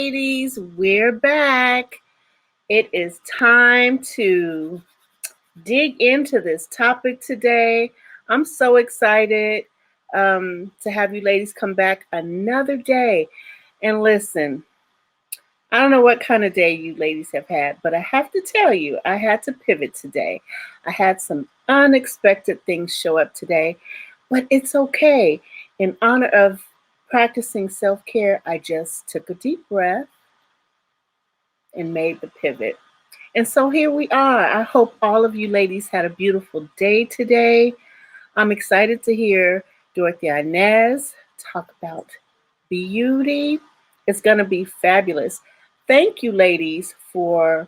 ladies, we're back. It is time to dig into this topic today. I'm so excited to have you ladies come back another day. And listen, I don't know what kind of day you ladies have had, but I have to tell you, I had to pivot today. I had some unexpected things show up today, but it's okay. In honor of practicing self care, I just took a deep breath and made the pivot. And so here we are. I hope all of you ladies had a beautiful day today. I'm excited to hear Dorothy-Inez talk about beauty. It's going to be fabulous. Thank you, ladies, for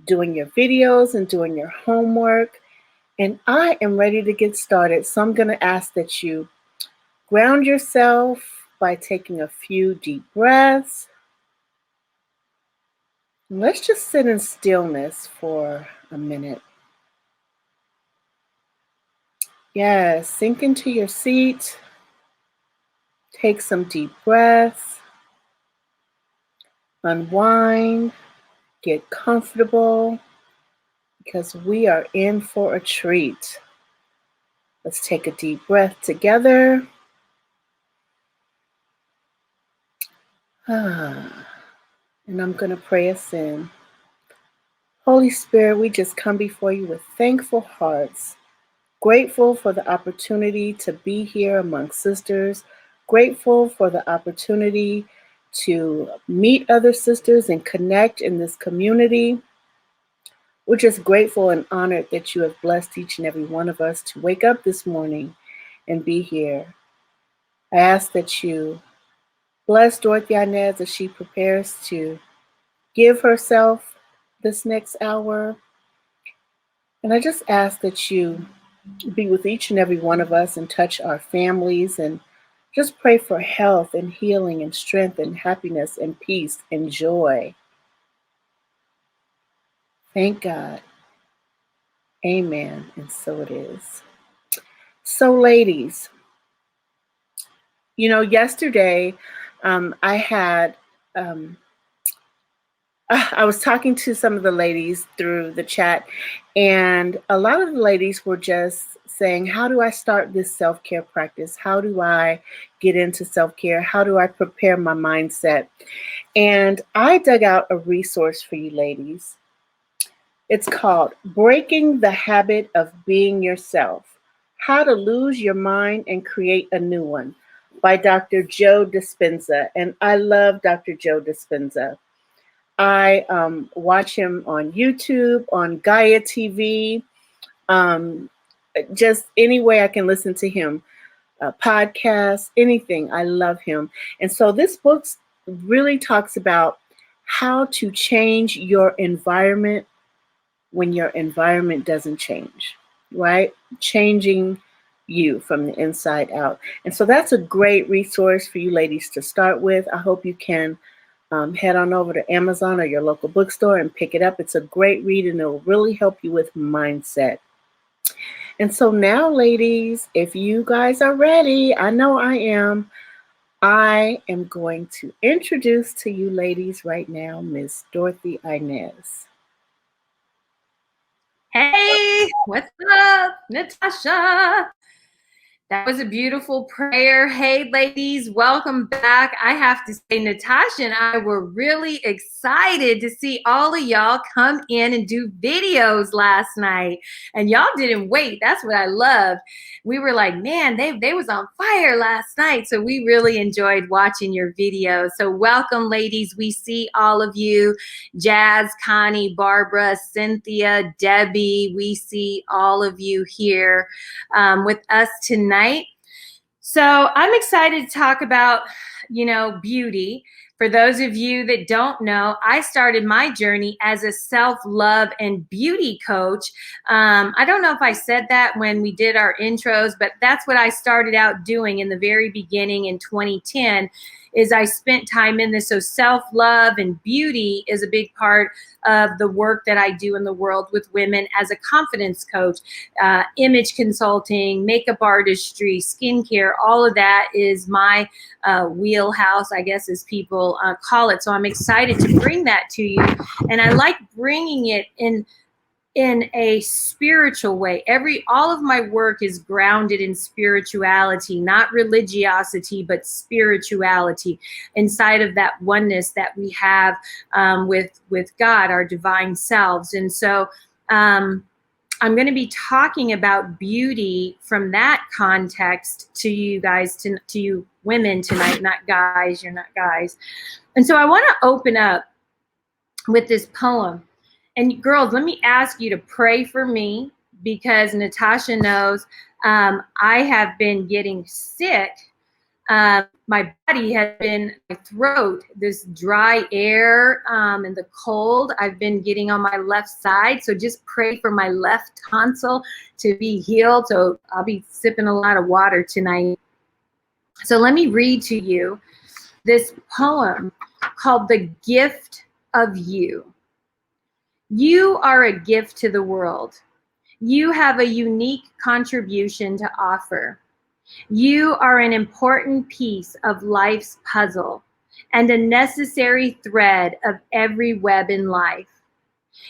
doing your videos and doing your homework. And I am ready to get started. So I'm going to ask that you ground yourself by taking a few deep breaths. Let's just sit in stillness for a minute. Yes, sink into your seat. Take some deep breaths. Unwind. Get comfortable because we are in for a treat. Let's take a deep breath together. And I'm going to pray us in. Holy Spirit, we just come before you with thankful hearts, grateful for the opportunity to be here among sisters, grateful for the opportunity to meet other sisters and connect in this community. We're just grateful and honored that you have blessed each and every one of us to wake up this morning and be here. I ask that you bless Dorothy-Inez as she prepares to give herself this next hour. And I just ask that you be with each and every one of us and touch our families and just pray for health and healing and strength and happiness and peace and joy. Thank God. Amen. And so it is. So, ladies, yesterday I was talking to some of the ladies through the chat, and a lot of the ladies were just saying, how do I start this self-care practice? How do I get into self-care? How do I prepare my mindset? And I dug out a resource for you ladies. It's called Breaking the Habit of Being Yourself: How to Lose Your Mind and Create a New One by Dr. Joe Dispenza. And I love Dr. Joe Dispenza. I watch him on YouTube, on Gaia TV, just any way I can listen to him, podcasts, anything. I love him. And so this book really talks about how to change your environment when your environment doesn't change, right? Changing you from the inside out. And so that's a great resource for you ladies to start with. I hope you can head on over to Amazon or your local bookstore and pick it up. It's a great read and it will really help you with mindset. And so now, ladies, if you guys are ready, I know I am going to introduce to you ladies right now, Miss Dorothy-Inez. Hey, what's up, Natasha? That was a beautiful prayer. Hey, ladies, welcome back. I have to say, Natasha and I were really excited to see all of y'all come in and do videos last night. And y'all didn't wait. That's what I loved. We were like, man, they was on fire last night. So we really enjoyed watching your videos. So welcome, ladies. We see all of you. Jazz, Connie, Barbara, Cynthia, Debbie. We see all of you here with us tonight. So I'm excited to talk about, beauty. For those of you that don't know, I started my journey as a self-love and beauty coach. I don't know if I said that when we did our intros, but that's what I started out doing in the very beginning in 2010. is I spent time in this. So self-love and beauty is a big part of the work that I do in the world with women as a confidence coach, image consulting, makeup artistry, skincare, all of that is my wheelhouse, I guess, as people call it. So I'm excited to bring that to you. And I like bringing it in a spiritual way. All of my work is grounded in spirituality, not religiosity, but spirituality, inside of that oneness that we have with God, our divine selves. And so I'm going to be talking about beauty from that context to you guys, to you women tonight, not guys. You're not guys. And so I want to open up with this poem. And girls, let me ask you to pray for me, because Natasha knows I have been getting sick. My body has been, my throat, this dry air and the cold I've been getting on my left side. So just pray for my left tonsil to be healed. So I'll be sipping a lot of water tonight. So let me read to you this poem called The Gift of You. You are a gift to the world. You have a unique contribution to offer. You are an important piece of life's puzzle and a necessary thread of every web in life.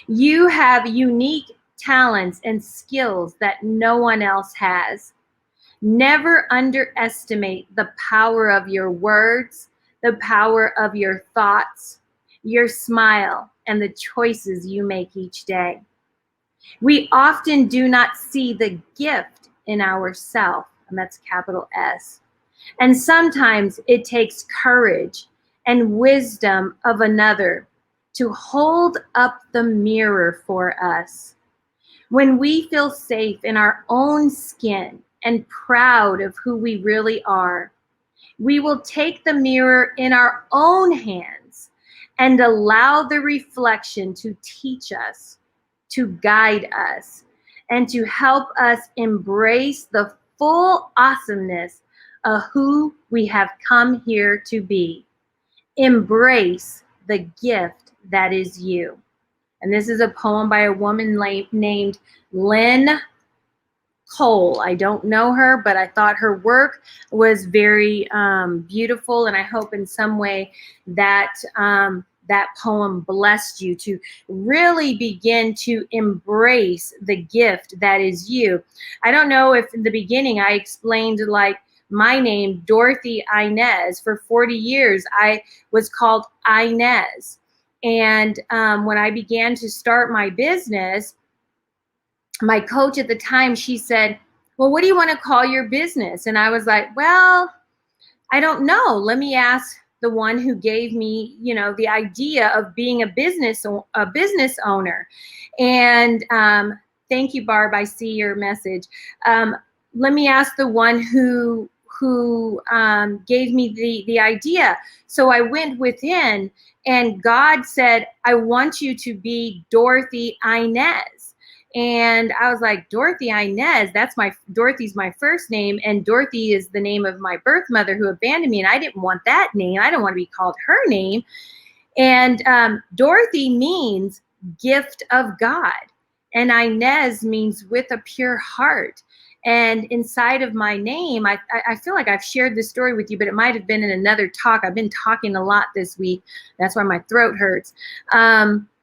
You have unique talents and skills that no one else has. Never underestimate the power of your words, the power of your thoughts, your smile, and the choices you make each day. We often do not see the gift in ourselves, and that's capital S. And sometimes it takes courage and wisdom of another to hold up the mirror for us. When we feel safe in our own skin and proud of who we really are, we will take the mirror in our own hands and allow the reflection to teach us, to guide us, and to help us embrace the full awesomeness of who we have come here to be. Embrace the gift that is you. And this is a poem by a woman named Lynn Cole. I don't know her, but I thought her work was very beautiful, and I hope in some way that that poem blessed you to really begin to embrace the gift that is you. I don't know if in the beginning I explained like my name, Dorothy-Inez. For 40 years, I was called Inez. And when I began to start my business, my coach at the time, she said, well, what do you want to call your business? And I was like, well, I don't know. Let me ask the one who gave me, the idea of being a business owner. And thank you, Barb. I see your message. Let me ask the one who gave me the idea. So I went within, and God said, I want you to be Dorothy-Inez. And I was like, Dorothy-Inez, Dorothy's my first name, and Dorothy is the name of my birth mother who abandoned me, and I didn't want that name. I don't want to be called her name. And Dorothy means gift of God, and Inez means with a pure heart. And inside of my name, I feel like I've shared this story with you, but it might have been in another talk. I've been talking a lot this week. That's why my throat hurts,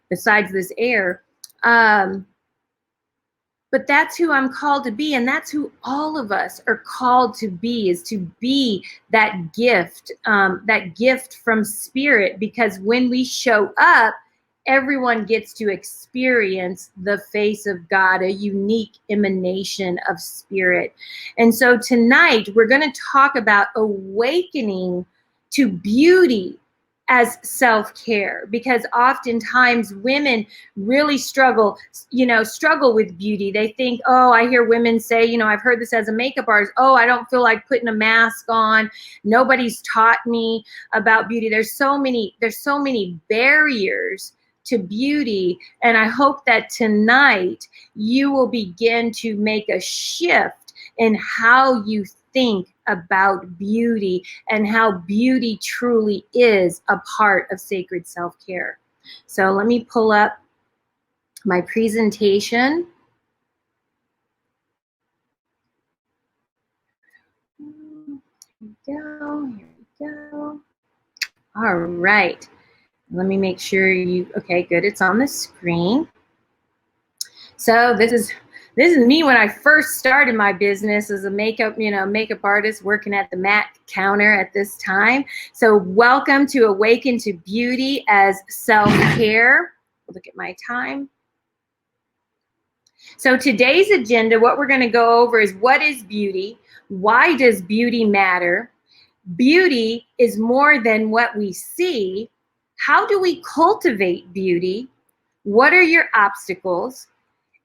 besides this air. But that's who I'm called to be, and that's who all of us are called to be, is to be that gift from spirit, because when we show up, everyone gets to experience the face of God, a unique emanation of spirit. And so tonight, we're going to talk about awakening to beauty as self-care, because oftentimes women really struggle with beauty. They think, oh, I hear women say, I've heard this as a makeup artist, oh, I don't feel like putting a mask on. Nobody's taught me about beauty. There's so many barriers to beauty. And I hope that tonight you will begin to make a shift in how you think about beauty and how beauty truly is a part of sacred self-care. So let me pull up my presentation. Here we go. All right. Let me make sure okay, good. It's on the screen. So this is me when I first started my business as a makeup artist working at the MAC counter at this time. So welcome to Awaken to Beauty as self-care. Look at my time. So today's agenda, what we're going to go over is what is beauty? Why does beauty matter? Beauty is more than what we see. How do we cultivate beauty? What are your obstacles?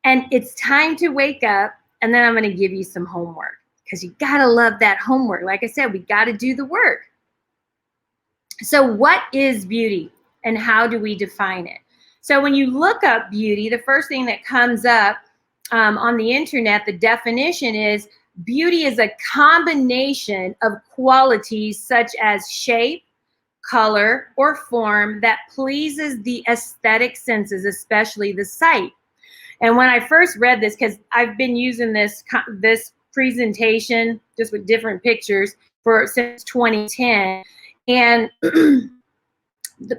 And it's time to wake up, and then I'm going to give you some homework because you got to love that homework. Like I said, we got to do the work. So what is beauty and how do we define it? So when you look up beauty, the first thing that comes up on the internet, the definition is beauty is a combination of qualities such as shape, color, or form that pleases the aesthetic senses, especially the sight. And when I first read this, because I've been using this presentation just with different pictures since 2010, and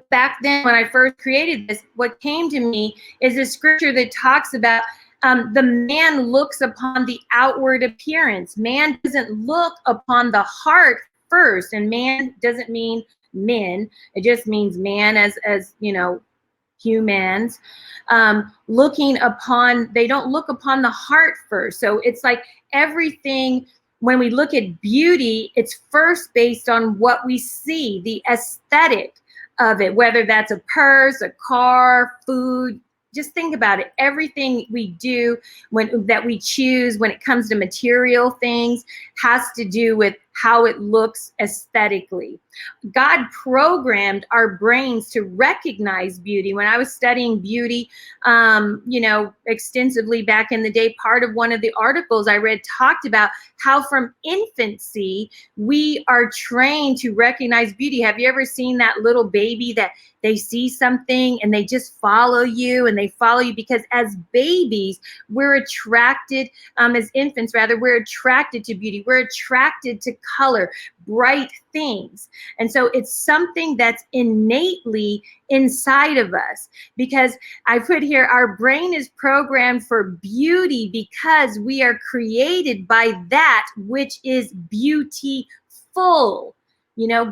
back then when I first created this, what came to me is a scripture that talks about the man looks upon the outward appearance. Man doesn't look upon the heart first, and man doesn't mean men. It just means man as humans. They don't look upon the heart first. So it's like everything, when we look at beauty, it's first based on what we see, the aesthetic of it, whether that's a purse, a car, food. Just think about it. Everything we do that we choose when it comes to material things has to do with how it looks aesthetically. God programmed our brains to recognize beauty. When I was studying beauty, extensively back in the day, part of one of the articles I read talked about how from infancy, we are trained to recognize beauty. Have you ever seen that little baby that they see something and they just follow you, and they follow you because as babies, we're attracted, as infants rather, we're attracted to beauty. We're attracted to color, bright things. And so it's something that's innately inside of us, because I put here, our brain is programmed for beauty because we are created by that which is beautiful.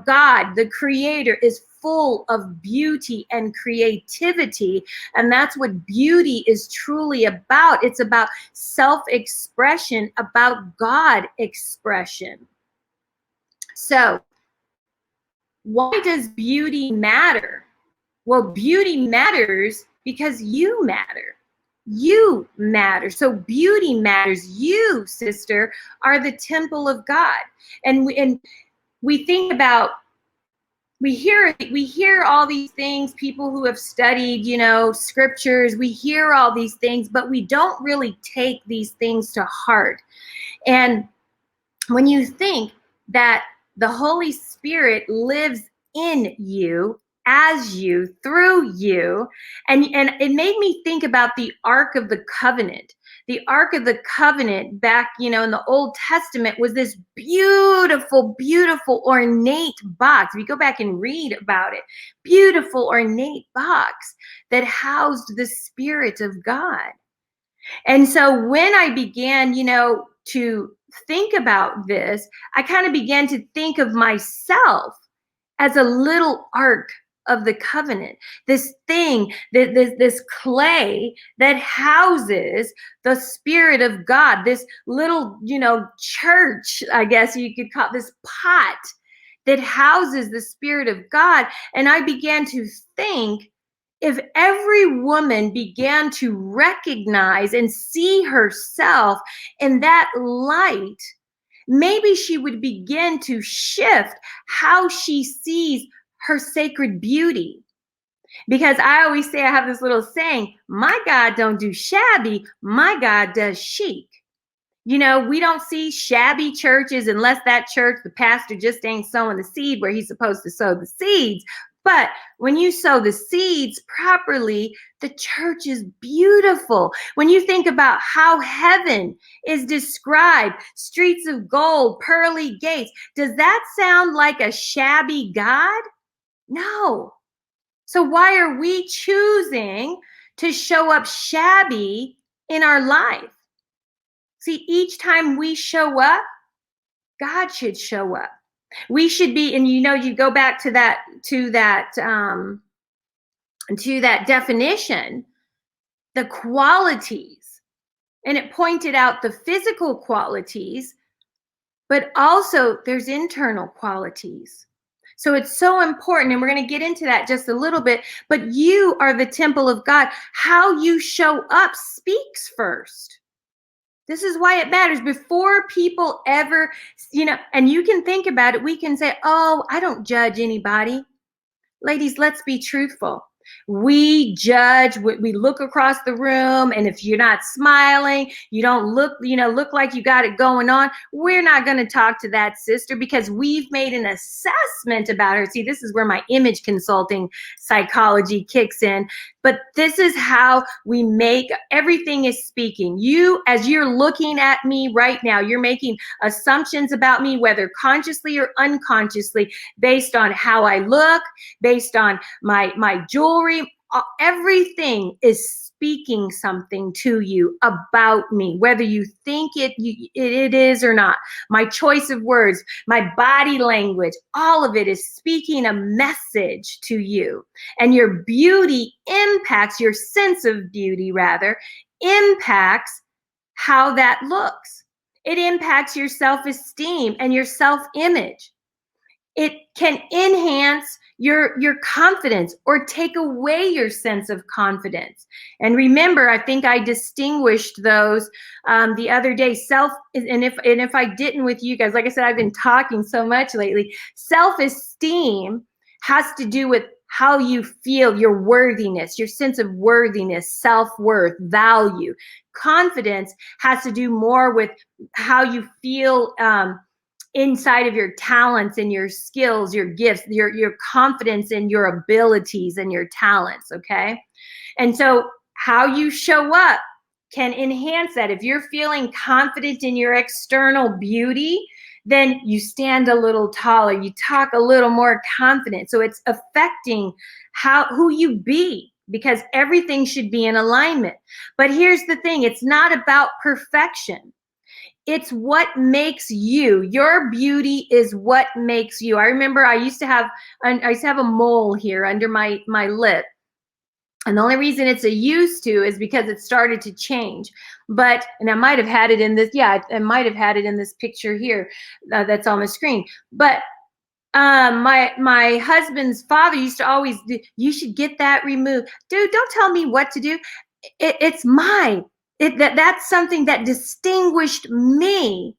God, the creator, is full of beauty and creativity. And that's what beauty is truly about. It's about self-expression, about God expression. So why does beauty matter? Well, beauty matters because you matter. You matter. So beauty matters. You, sister, are the temple of God. And we think about, we hear all these things, people who have studied, scriptures, we hear all these things, but we don't really take these things to heart. And when you think that the Holy Spirit lives in you, as you, through you, and it made me think about the Ark of the Covenant. The Ark of the Covenant back, in the Old Testament was this beautiful, beautiful, ornate box. We go back and read about it. Beautiful, ornate box that housed the Spirit of God. And so when I began, to think about this, I kind of began to think of myself as a little ark of the covenant, this thing, this clay that houses the Spirit of God, this little, church, I guess you could call this pot that houses the Spirit of God. And I began to think, if every woman began to recognize and see herself in that light, maybe she would begin to shift how she sees her sacred beauty. Because I always say, I have this little saying, my God don't do shabby, my God does chic. You know, we don't see shabby churches unless that church, the pastor just ain't sowing the seed where he's supposed to sow the seeds. But when you sow the seeds properly, the church is beautiful. When you think about how heaven is described, streets of gold, pearly gates, does that sound like a shabby God? No. So why are we choosing to show up shabby in our life? See, each time we show up, God should show up. We should be, and you know, you go back to that definition, the qualities, and it pointed out the physical qualities, but also there's internal qualities. So it's so important, and we're going to get into that just a little bit, but you are the temple of God. How you show up speaks first. This is why it matters before people ever, you know, and you can think about it. We can say, oh, I don't judge anybody. Ladies, let's be truthful. We judge, we look across the room, and if you're not smiling, you don't look like you got it going on, we're not going to talk to that sister because we've made an assessment about her. See, this is where my image consulting psychology kicks in. But this is how we make, everything is speaking. You, as you're looking at me right now, you're making assumptions about me, whether consciously or unconsciously, based on how I look, based on my jewelry. Everything is speaking something to you about me, whether you think it is or not. My choice of words, my body language, all of it is speaking a message to you. And your beauty impacts, your sense of beauty rather, impacts how that looks. It impacts your self-esteem and your self-image. It can enhance your confidence or take away your sense of confidence. And remember, I think I distinguished those the other day. And if I didn't with you guys, like I said, I've been talking so much lately. Self-esteem has to do with how you feel, your worthiness, your sense of worthiness, self-worth, value. Confidence has to do more with how you feel inside of your talents and your skills, your gifts, your confidence in your abilities and your talents, okay? And so how you show up can enhance that. If you're feeling confident in your external beauty, then you stand a little taller, you talk a little more confident. So it's affecting who you be, because everything should be in alignment. But here's the thing, it's not about perfection. It's what makes you. Your beauty is what makes you. I remember I used to have a mole here under my lip. And the only reason it's a used to is because it started to change. And I might have had it in this, I might have had it in this picture here that's on the screen. But my husband's father used to always do, you should get that removed. Dude, don't tell me what to do. It's mine. That's something that distinguished me.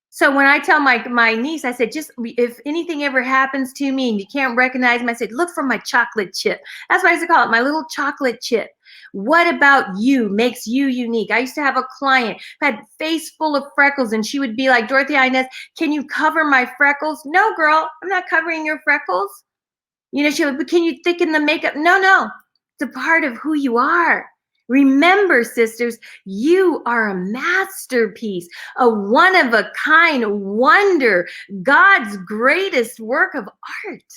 So when I tell my niece, I said, just if anything ever happens to me and you can't recognize me, I said, look for my chocolate chip. That's what I used to call it, my little chocolate chip. What about you makes you unique? I used to have a client who had face full of freckles, and she would be like, Dorothy-Inez, can you cover my freckles? No, girl, I'm not covering your freckles. You know, she would, but can you thicken the makeup? No, it's a part of who you are. Remember, sisters, you are a masterpiece, a one-of-a-kind wonder, God's greatest work of art.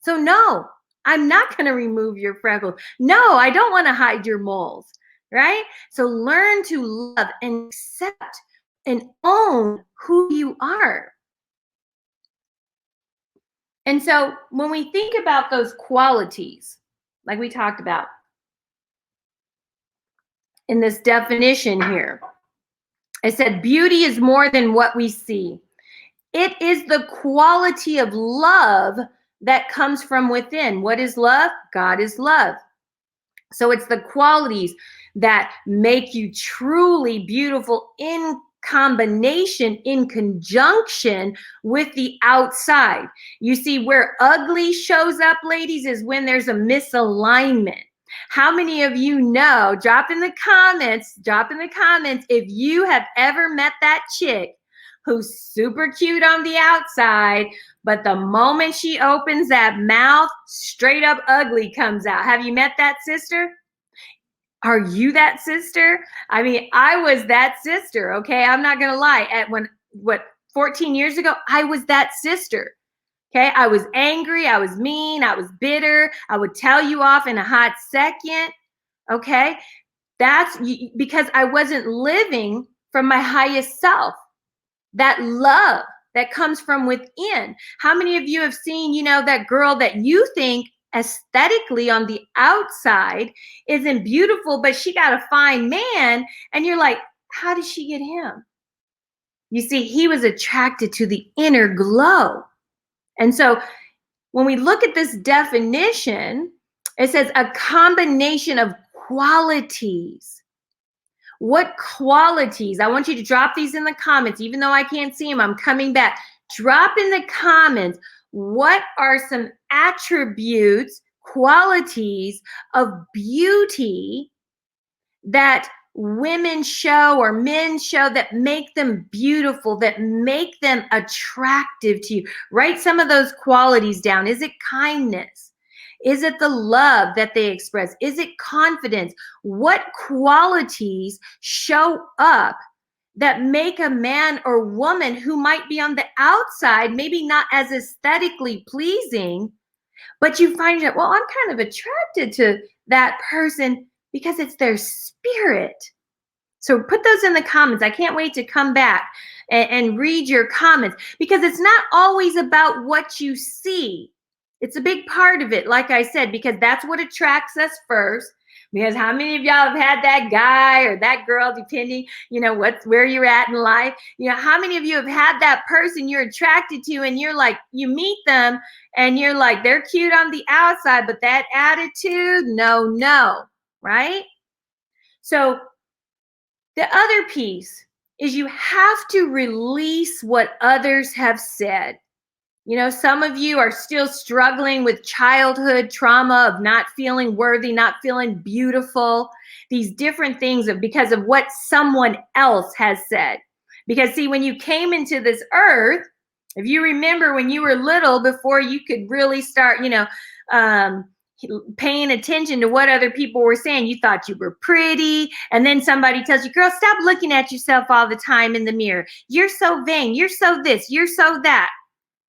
So no, I'm not going to remove your freckles. No, I don't want to hide your moles, right? So learn to love and accept and own who you are. And so when we think about those qualities, like we talked about, in this definition here, I said beauty is more than what we see. It is the quality of love that comes from within. What is love? God is love. So it's the qualities that make you truly beautiful in combination, in conjunction with the outside. You see, where ugly shows up, ladies, is when there's a misalignment. How many of you know, drop in the comments if you have ever met that chick who's super cute on the outside, but the moment she opens that mouth, straight up ugly comes out. Have you met that sister? Are you that sister? I mean, I was that sister, okay? I'm not going to lie. 14 years ago, I was that sister. Okay, I was angry, I was mean, I was bitter. I would tell you off in a hot second. Okay, that's because I wasn't living from my highest self. That love that comes from within. How many of you have seen, that girl that you think aesthetically on the outside isn't beautiful, but she got a fine man, and you're like, how did she get him? You see, he was attracted to the inner glow. And so when we look at this definition, it says a combination of qualities. What qualities? I want you to drop these in the comments. Even though I can't see them, I'm coming back. Drop in the comments, what are some attributes, qualities of beauty that women show or men show that make them beautiful, that make them attractive to you? Write some of those qualities down. Is it kindness? Is it the love that they express? Is it confidence? What qualities show up that make a man or woman who might be on the outside, maybe not as aesthetically pleasing, but you find that, well, I'm kind of attracted to that person because it's their spirit. So put those in the comments. I can't wait to come back and read your comments, because it's not always about what you see. It's a big part of it, like I said, because that's what attracts us first. Because how many of y'all have had that guy or that girl, depending, where you're at in life? How many of you have had that person you're attracted to, and you're like, you meet them and you're like, they're cute on the outside, but that attitude, no, right? So the other piece is you have to release what others have said. Some of you are still struggling with childhood trauma of not feeling worthy, not feeling beautiful, these different things because of what someone else has said. Because see, when you came into this earth, if you remember when you were little, before you could really start, paying attention to what other people were saying, you thought you were pretty, and then somebody tells you, girl, stop looking at yourself all the time in the mirror. You're so vain. You're so this. You're so that.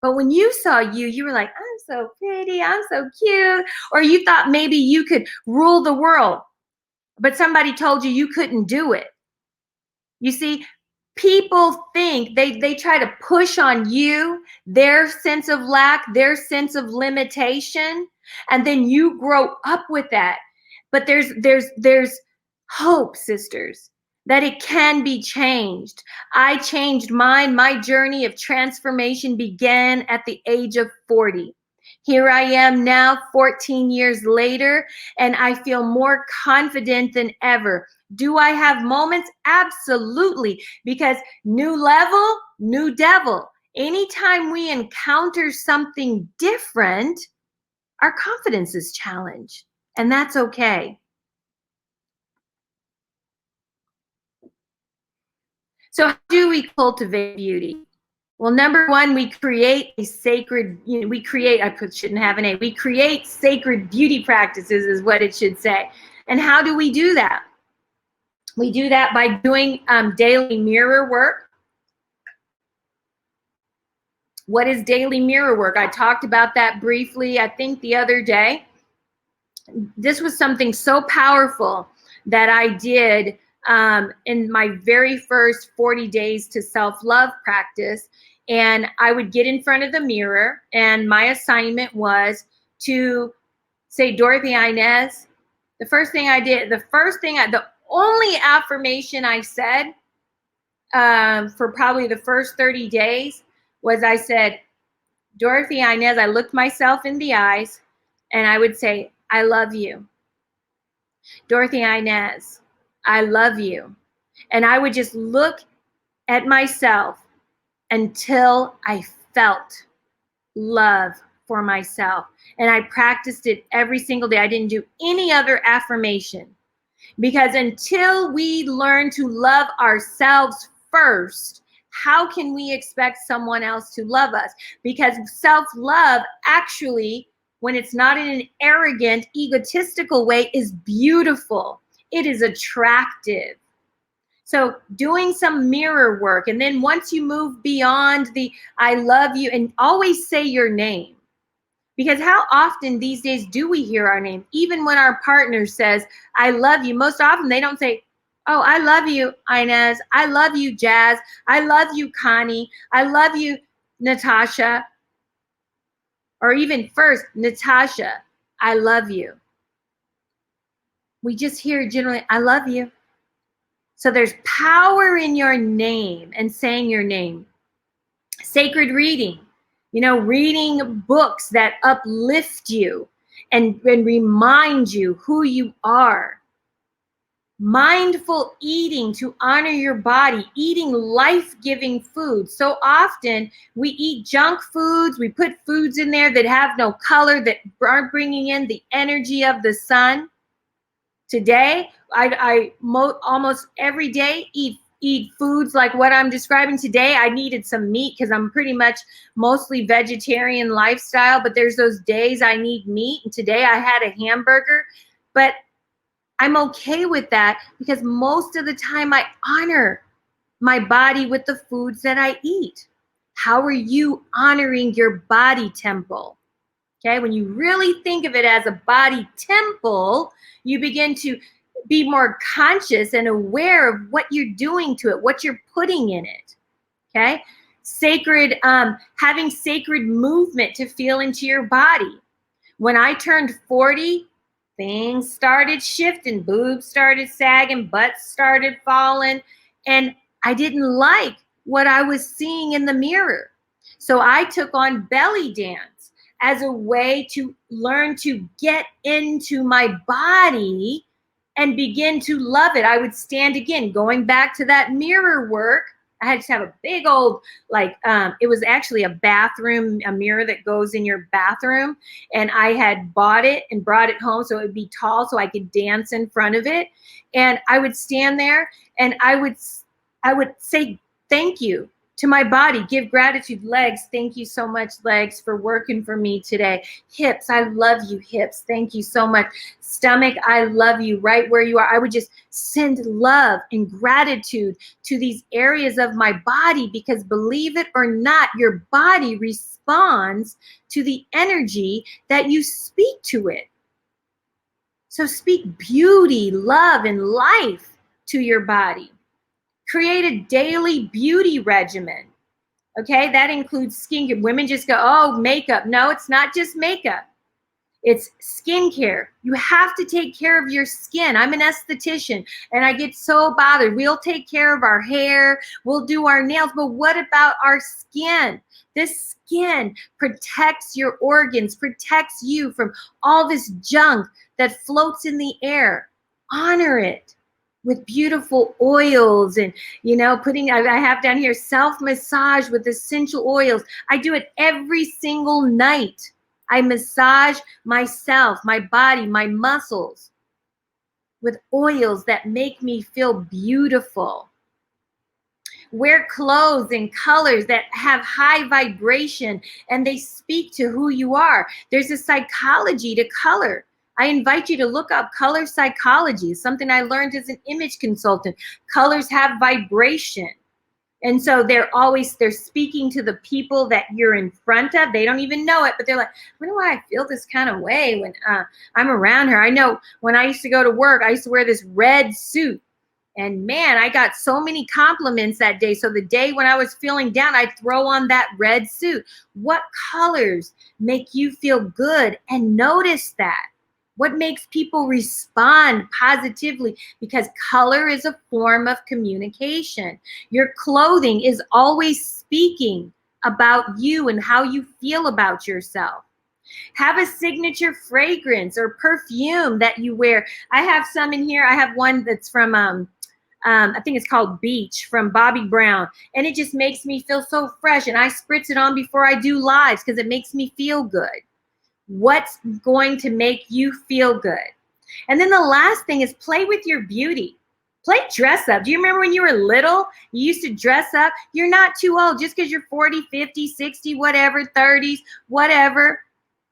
But when you saw you were like, I'm so pretty, I'm so cute. Or you thought maybe you could rule the world, but somebody told you couldn't do it. You see, people think they try to push on you their sense of lack, their sense of limitation, and then you grow up with that. But there's hope, sisters, that it can be changed. I changed mine. My journey of transformation began at the age of 40. Here I am now, 14 years later, and I feel more confident than ever. Do I have moments? Absolutely, because new level, new devil. Anytime we encounter something different, our confidence is challenged, and that's okay. So how do we cultivate beauty? Well, number one, we create a sacred, we create sacred beauty practices is what it should say. And how do we do that? We do that by doing daily mirror work. What is daily mirror work? I talked about that briefly, I think the other day. This was something so powerful that I did in my very first 40 days to self-love practice. And I would get in front of the mirror, and my assignment was to say, Dorothy-Inez, the only affirmation I said for probably the first 30 days was I said, Dorothy-Inez, I looked myself in the eyes and I would say, I love you. Dorothy-Inez, I love you. And I would just look at myself until I felt love for myself. And I practiced it every single day. I didn't do any other affirmation, because until we learn to love ourselves first, how can we expect someone else to love us? Because self-love actually, when it's not in an arrogant, egotistical way, is beautiful. It is attractive. So doing some mirror work, and then once you move beyond the I love you, and always say your name. Because how often these days do we hear our name? Even when our partner says, I love you, most often they don't say, oh, I love you, Inez. I love you, Jazz. I love you, Connie. I love you, Natasha. Or even first, Natasha, I love you. We just hear generally, I love you. So there's power in your name and saying your name. Sacred reading, reading books that uplift you and remind you who you are. Mindful eating to honor your body, eating life-giving food. So often we eat junk foods, we put foods in there that have no color, that aren't bringing in the energy of the sun. Today, I almost every day eat foods like what I'm describing today. I needed some meat because I'm pretty much mostly vegetarian lifestyle, but there's those days I need meat. And today I had a hamburger, but I'm okay with that because most of the time I honor my body with the foods that I eat. How are you honoring your body temple? Okay, when you really think of it as a body temple, you begin to be more conscious and aware of what you're doing to it, what you're putting in it. Okay, sacred, having sacred movement to feel into your body. When I turned 40, things started shifting, boobs started sagging, butts started falling, and I didn't like what I was seeing in the mirror. So I took on belly dance as a way to learn to get into my body and begin to love it. I would stand again, going back to that mirror work. I had to have a big old, it was actually a mirror that goes in your bathroom. And I had bought it and brought it home so it would be tall so I could dance in front of it. And I would stand there and I would say thank you to my body, give gratitude. Legs, thank you so much, legs, for working for me today. Hips, I love you, hips. Thank you so much. Stomach, I love you right where you are. I would just send love and gratitude to these areas of my body because, believe it or not, your body responds to the energy that you speak to it. So speak beauty, love, and life to your body. Create a daily beauty regimen. Okay, that includes skincare. Women just go, oh, makeup. No, it's not just makeup. It's skincare. You have to take care of your skin. I'm an esthetician and I get so bothered. We'll take care of our hair, we'll do our nails, but what about our skin? This skin protects your organs, protects you from all this junk that floats in the air. Honor it with beautiful oils and, I have down here self-massage with essential oils. I do it every single night. I massage myself, my body, my muscles with oils that make me feel beautiful. Wear clothes and colors that have high vibration and they speak to who you are. There's a psychology to color. I invite you to look up color psychology. It's something I learned as an image consultant. Colors have vibration. And so they're speaking to the people that you're in front of. They don't even know it, but they're like, I wonder why I feel this kind of way when I'm around her. I know when I used to go to work, I used to wear this red suit. And man, I got so many compliments that day. So the day when I was feeling down, I'd throw on that red suit. What colors make you feel good? And notice that. What makes people respond positively? Because color is a form of communication. Your clothing is always speaking about you and how you feel about yourself. Have a signature fragrance or perfume that you wear. I have some in here. I have one that's from I think it's called Beach from Bobbi Brown. And it just makes me feel so fresh. And I spritz it on before I do lives because it makes me feel good. What's going to make you feel good? And then the last thing is play with your beauty. Play dress up. Do you remember when you were little, you used to dress up? You're not too old just because you're 40, 50, 60, whatever, 30s, whatever.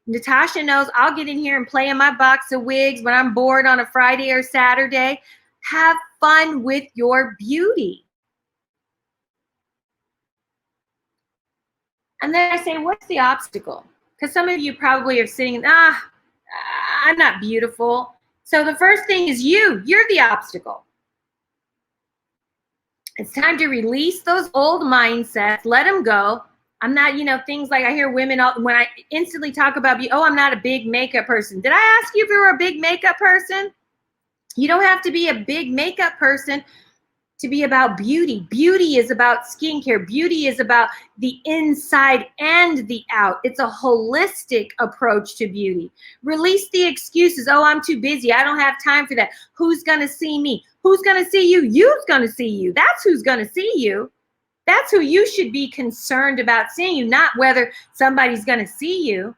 Natasha knows I'll get in here and play in my box of wigs when I'm bored on a Friday or Saturday. Have fun with your beauty. And then I say, what's the obstacle? Because some of you probably are sitting, I'm not beautiful. So the first thing is you're the obstacle. It's time to release those old mindsets, let them go. I'm not, things like I hear women, when I instantly talk about, I'm not a big makeup person. Did I ask you if you were a big makeup person? You don't have to be a big makeup person to be about beauty. Beauty is about skincare. Beauty is about the inside and the out. It's a holistic approach to beauty. Release the excuses. Oh, I'm too busy. I don't have time for that. Who's going to see me? Who's going to see you? You's going to see you. That's who's going to see you. That's who you should be concerned about seeing you, not whether somebody's going to see you.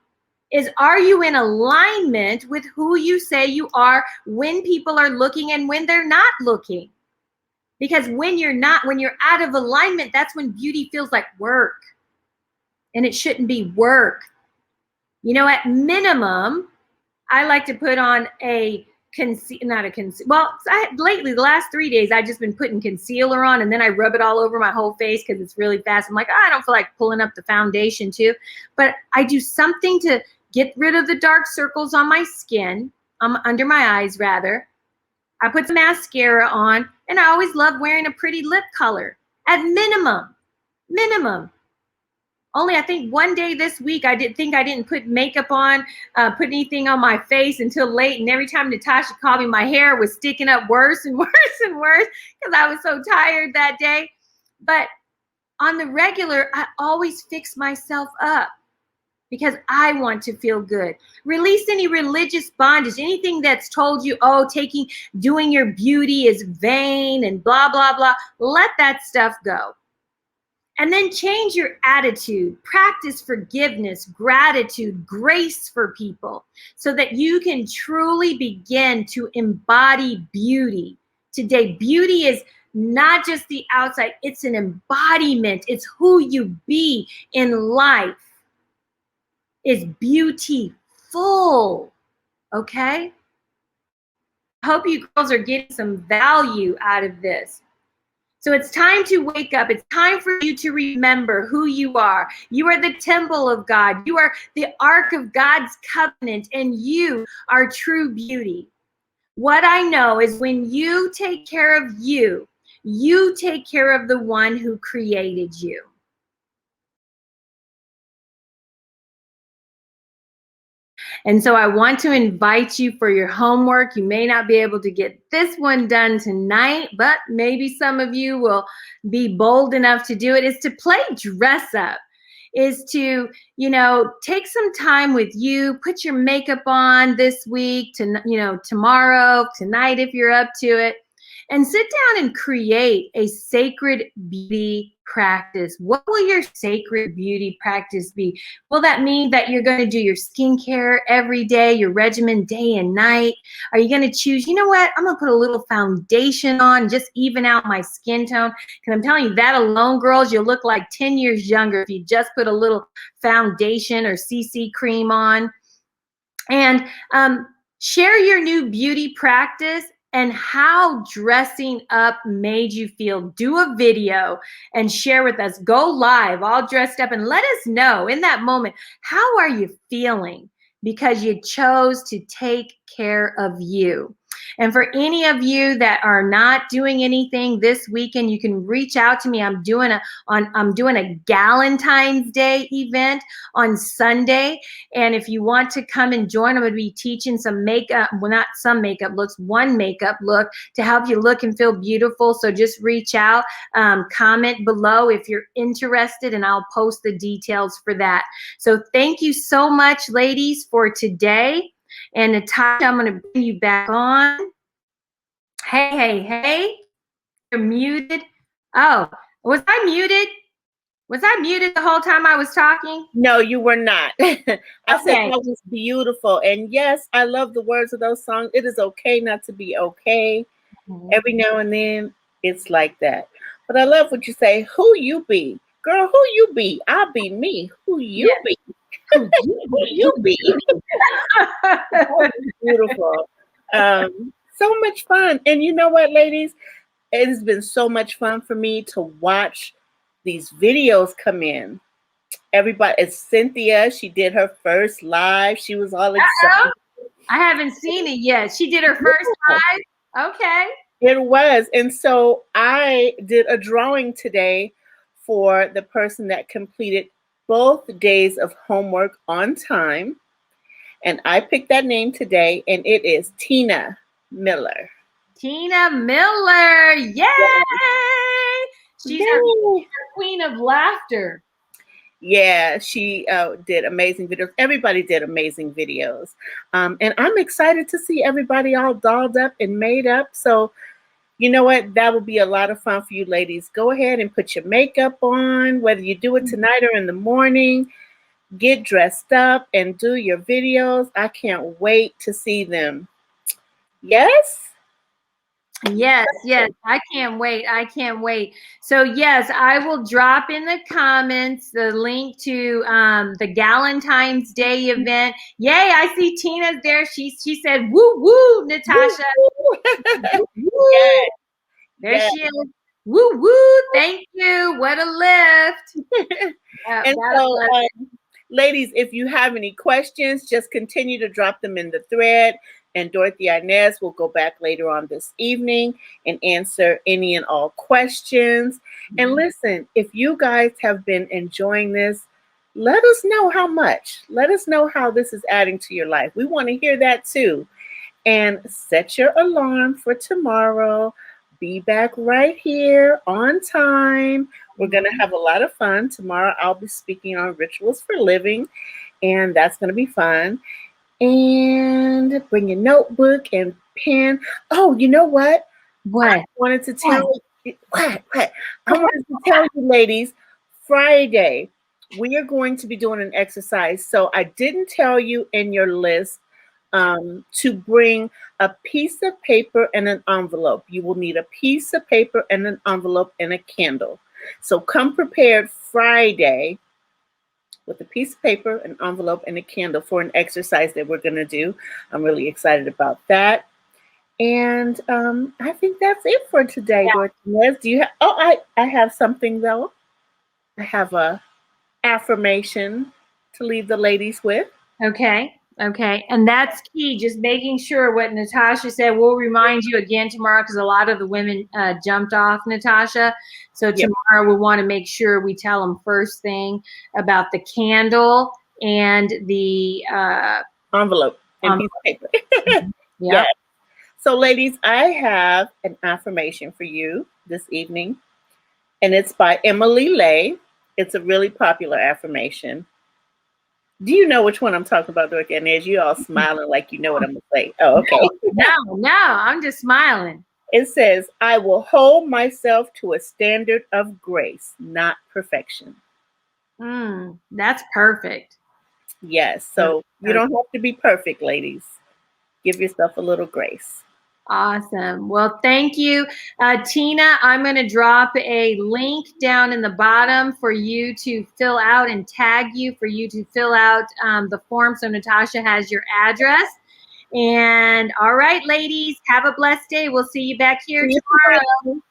Are you in alignment with who you say you are when people are looking and when they're not looking? Because when you're out of alignment, that's when beauty feels like work. And it shouldn't be work. At minimum, I like to put on lately, the last 3 days, I've just been putting concealer on and then I rub it all over my whole face because it's really fast. I'm like, I don't feel like pulling up the foundation too. But I do something to get rid of the dark circles on my skin, under my eyes rather. I put some mascara on, and I always love wearing a pretty lip color. At minimum. Only I think one day this week I didn't put makeup on, put anything on my face until late. And every time Natasha called me, my hair was sticking up worse and worse and worse because I was so tired that day. But on the regular, I always fix myself up because I want to feel good. Release any religious bondage, anything that's told you, doing your beauty is vain and blah, blah, blah. Let that stuff go. And then change your attitude. Practice forgiveness, gratitude, grace for people so that you can truly begin to embody beauty. Today, beauty is not just the outside, it's an embodiment. It's who you be in life. Is beautiful, okay? I hope you girls are getting some value out of this. So it's time to wake up. It's time for you to remember who you are. You are the temple of God. You are the ark of God's covenant, and you are true beauty. What I know is when you take care of you, you take care of the one who created you. And so I want to invite you for your homework. You may not be able to get this one done tonight, but maybe some of you will be bold enough to do it, is to play dress up, is to, take some time with you, put your makeup on this week, tomorrow, tonight, if you're up to it, and sit down and create a sacred beauty practice. What will your sacred beauty practice be? Will that mean that you're going to do your skincare every day, your regimen day and night? Are you going to choose, I'm going to put a little foundation on, just even out my skin tone? Because I'm telling you, that alone, girls, you'll look like 10 years younger if you just put a little foundation or CC cream on. And share your new beauty practice and how dressing up made you feel. Do a video and share with us. Go live all dressed up and let us know in that moment, how are you feeling? Because you chose to take care of you. And for any of you that are not doing anything this weekend, you can reach out to me. I'm doing a Galentine's Day event on Sunday. And if you want to come and join, I'm going to be teaching some makeup, well, not some makeup looks, one makeup look to help you look and feel beautiful. So just reach out, comment below if you're interested, and I'll post the details for that. So thank you so much, ladies, for today. And Natasha, I'm going to bring you back on. Hey. You're muted. Oh, was I muted? Was I muted the whole time I was talking? No, you were not. I said Okay. that was beautiful. And yes, I love the words of those songs. It is okay not to be okay. Every now and then, it's like that. But I love what you say. Who you be? Girl, who you be? I'll be me. Who you Yeah. be? Who you Who you be? That was beautiful. So much fun. And you know what, ladies? It has been so much fun for me to watch these videos come in. Everybody, it's Cynthia. She did her first live. She was all excited. I haven't seen it yet. She did her first live. Okay. It was. And so I did a drawing today for the person that completed both days of homework on time. And I picked that name today, and it is Tina Miller. Tina Miller. Yay! She's our queen of laughter. Yeah, she did amazing videos. Everybody did amazing videos. And I'm excited to see everybody all dolled up and made up. So, you know what? That will be a lot of fun for you ladies. Go ahead and put your makeup on, whether you do it tonight or in the morning. Get dressed up and do your videos. I can't wait to see them. Yes? Yes, I can't wait. I can't wait. So yes, I will drop in the comments the link to the Galentine's Day event. Yay, I see Tina's there. She said, woo woo, Natasha. Woo, woo. Yes. There Yes. she is. Woo woo. Thank you. What a lift. And so, ladies, if you have any questions, just continue to drop them in the thread. And Dorothy-Inez will go back later on this evening and answer any and all questions. And listen, if you guys have been enjoying this, let us know how much. Let us know how this is adding to your life. We want to hear that too. And set your alarm for tomorrow. Be back right here on time. We're going to have a lot of fun. Tomorrow I'll be speaking on rituals for living, and that's going to be fun. And bring your notebook and pen. Oh, you know what? What? I wanted to tell you, I wanted to tell you, ladies, Friday, we are going to be doing an exercise. So I didn't tell you in your list to bring a piece of paper and an envelope. You will need a piece of paper and an envelope and a candle. So come prepared Friday with a piece of paper, an envelope, and a candle for an exercise that we're going to do. I'm really excited about that. And I think that's it for today, Dorothy-Inez. Do you have, I have something though. I have a affirmation to leave the ladies with. Okay. And that's key. Just making sure what Natasha said. We'll remind you again tomorrow because a lot of the women jumped off, Natasha. So tomorrow we want to make sure we tell them first thing about the candle and the envelope and piece of paper. Yeah. So ladies, I have an affirmation for you this evening, and it's by Emily Lay. It's a really popular affirmation. Do you know which one I'm talking about, Dorothy-Inez? You all smiling like you know what I'm going to say. Oh, okay. No, I'm just smiling. It says, I will hold myself to a standard of grace, not perfection. That's perfect. Yes. So you don't have to be perfect, ladies. Give yourself a little grace. Awesome. Well, thank you. Tina, I'm going to drop a link down in the bottom for you to fill out and tag you for you to fill out the form. So Natasha has your address. And all right, ladies, have a blessed day. We'll see you back here tomorrow.